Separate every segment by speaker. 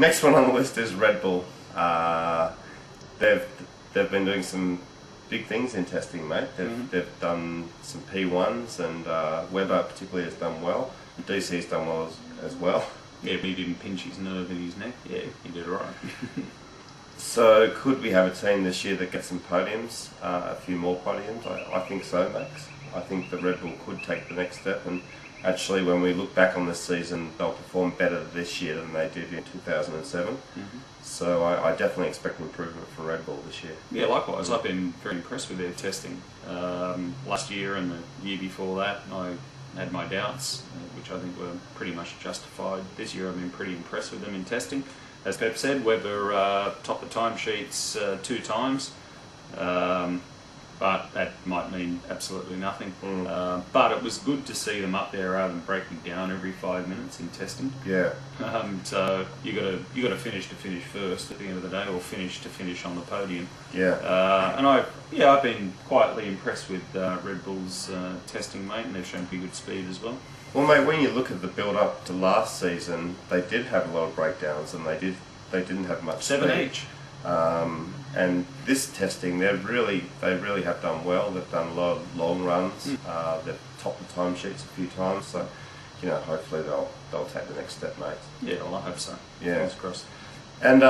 Speaker 1: Next one on the list is Red Bull. They've been doing some big things in testing, mate. They've done some P1s, and Webber particularly has done well. DC's done well as well.
Speaker 2: Yeah, but he didn't pinch his nerve in his neck. Yeah, he did all right.
Speaker 1: So could we have a team this year that gets some podiums, a few more podiums? I think so, Max. I think the Red Bull could take the next step, and actually when we look back on this season, they'll perform better this year than they did in 2007. So I definitely expect improvement from Red Bull this year.
Speaker 2: Yeah, likewise. I've been very impressed with their testing. Last year and the year before that, I had my doubts, which I think were pretty much justified. This year I've been pretty impressed with them in testing. As Pep said, Webber topped the timesheets 2 times, but that might mean absolutely nothing. But it was good to see them up there rather than breaking down every 5 minutes in testing.
Speaker 1: Yeah.
Speaker 2: So you got to finish first at the end of the day, or finish on the podium.
Speaker 1: Yeah.
Speaker 2: And I've been quietly impressed with Red Bull's testing, mate, and they've shown pretty good speed as well.
Speaker 1: Well, mate, when you look at the build-up to last season, they did have a lot of breakdowns, and they didn't have much
Speaker 2: 7
Speaker 1: speed.
Speaker 2: each.
Speaker 1: And this testing, they really have done well. They've done a lot of long runs. They've topped the timesheets a few times, so hopefully they'll take the next step, mate.
Speaker 2: Yeah, well, I hope so.
Speaker 1: Yeah.
Speaker 2: Fingers crossed.
Speaker 1: And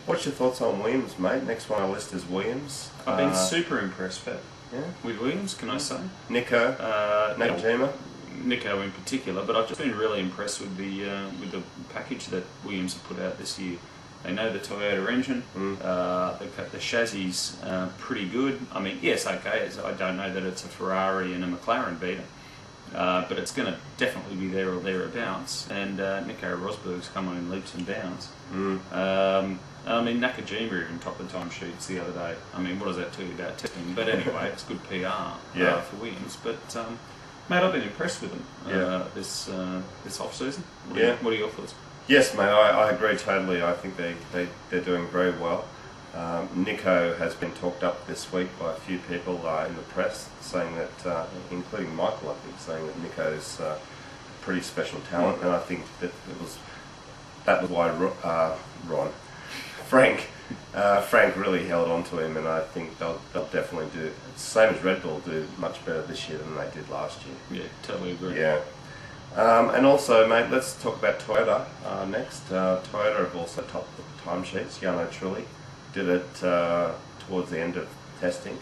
Speaker 1: what's your thoughts on Williams, mate? Next one on our list is Williams.
Speaker 2: I've been super impressed, Pep.
Speaker 1: Yeah.
Speaker 2: With Williams, can I say?
Speaker 1: Nico, Nakajima.
Speaker 2: Nico in particular, but I've just been really impressed with the package that Williams have put out this year. They know the Toyota engine. They've got the chassis pretty good. I mean, yes, okay. I don't know that it's a Ferrari and a McLaren beater, but it's going to definitely be there or thereabouts. And Nico Rosberg's come on in leaps and bounds. I mean, Nakajima even topped the timesheets the other day. I mean, what does that tell you about testing? But anyway, it's good PR for Williams. But mate, I've been impressed with them this off season. What are your thoughts?
Speaker 1: Yes, mate, I agree totally. I think they're doing very well. Nico has been talked up this week by a few people in the press, saying that, including Michael, I think, saying that Nico's a pretty special talent, and I think that that was why Frank really held on to him, and I think they'll definitely do, same as Red Bull, do much better this year than they did last year.
Speaker 2: Yeah, totally agree.
Speaker 1: Yeah. And also, mate, let's talk about Toyota next. Toyota have also topped the timesheets. Jarno Trulli did it towards the end of testing,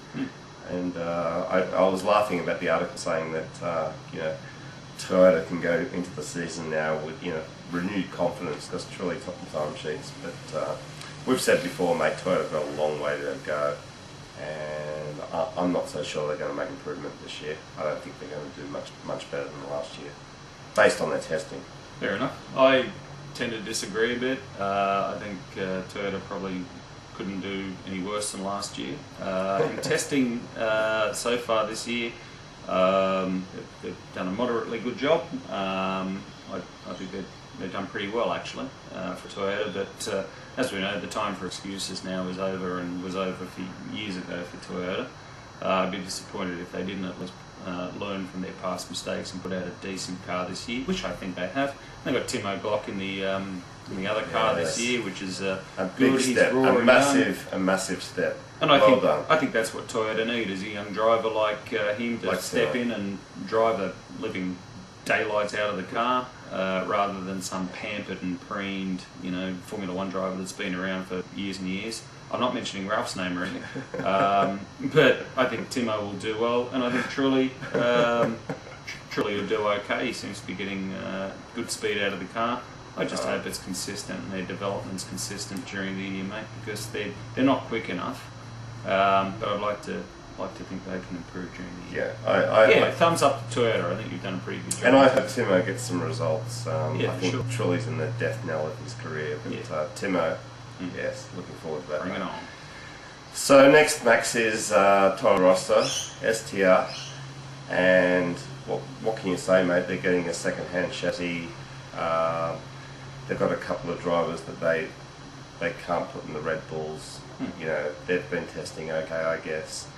Speaker 1: and I was laughing about the article saying that Toyota can go into the season now with renewed confidence because Trulli topped the timesheets. But we've said before, mate, Toyota's got a long way to go, and I'm not so sure they're going to make improvement this year. I don't think they're going to do much better than last year, based on their testing.
Speaker 2: Fair enough. I tend to disagree a bit. I think Toyota probably couldn't do any worse than last year. In testing so far this year, they've done a moderately good job. I think they've done pretty well, actually, for Toyota. But as we know, the time for excuses now is over, and was over years ago for Toyota. I'd be disappointed if they didn't at least learn from their past mistakes and put out a decent car this year, which I think they have. They've got Timo Glock in the other car this year, which is a
Speaker 1: big step, a massive step.
Speaker 2: And I think that's what Toyota need, is a young driver like him to step in and drive the living daylights out of the car, rather than some pampered and preened, Formula One driver that's been around for years and years. I'm not mentioning Ralph's name or anything, but I think Timo will do well, and I think Trulli will do okay. He seems to be getting good speed out of the car. I just hope it's consistent and their development's consistent during the year, mate, because they're not quick enough. But I'd like to think they can improve during the year. Thumbs up to Toyota. I think you've done a pretty good job.
Speaker 1: And I hope Timo gets some results. I think
Speaker 2: sure.
Speaker 1: Trulli's in the death knell of his career, but Timo, yes, looking forward to that.
Speaker 2: Bring it on.
Speaker 1: So next, Max, is Torro Rosso, STR, and what can you say, mate? They're getting a second-hand chassis. They've got a couple of drivers that they can't put in the Red Bulls. They've been testing okay, I guess.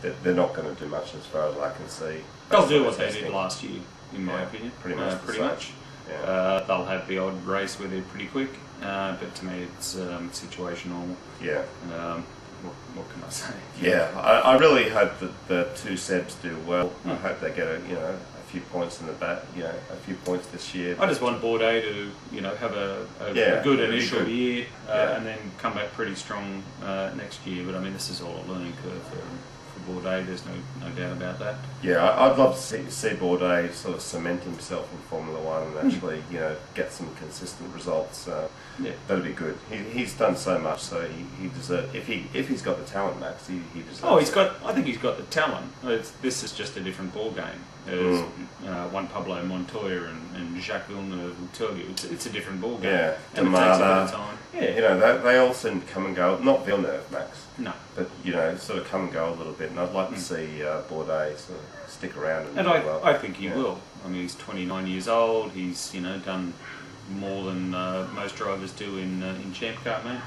Speaker 1: They're not going to do much as far as I can see.
Speaker 2: They'll do what they did last year, in my opinion.
Speaker 1: Pretty much.
Speaker 2: Yeah. They'll have the odd race where they're pretty quick, but to me it's situational.
Speaker 1: Yeah.
Speaker 2: What can I say?
Speaker 1: Yeah, I really hope that the two Sebs do well. I hope they get a few points in the bat, a few points this year.
Speaker 2: I just want Bourdais to have a good initial year and then come back pretty strong next year. But I mean, this is all a learning curve for Bourdais. There's no doubt about that.
Speaker 1: Yeah, I'd love to see Bourdais sort of cement himself in Formula One and actually get some consistent results. That'd be good. He's done so much, so he deserves. If he's got the talent, Max, he deserves.
Speaker 2: Oh, I think he's got the talent. This is just a different ball game. As Juan Pablo Montoya and Jacques Villeneuve will tell you, it's a different ball game.
Speaker 1: Yeah,
Speaker 2: and it takes a bit of time. Yeah,
Speaker 1: they all seem to come and go. Not Villeneuve, Max.
Speaker 2: No,
Speaker 1: but sort of come and go a little bit. And I'd like to see Bourdais sort of stick around and do well.
Speaker 2: I think he will. I mean, he's 29 years old. He's done more than most drivers do in Champ Car, mate.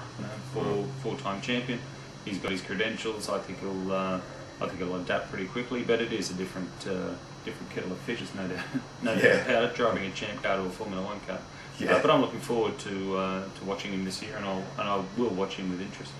Speaker 2: Four-time champion. He's got his credentials. I think he'll adapt pretty quickly. But it is a different kettle of fish. There's no doubt about it. Driving a Champ Car to a Formula One car. Yeah. But I'm looking forward to watching him this year, and I will watch him with interest.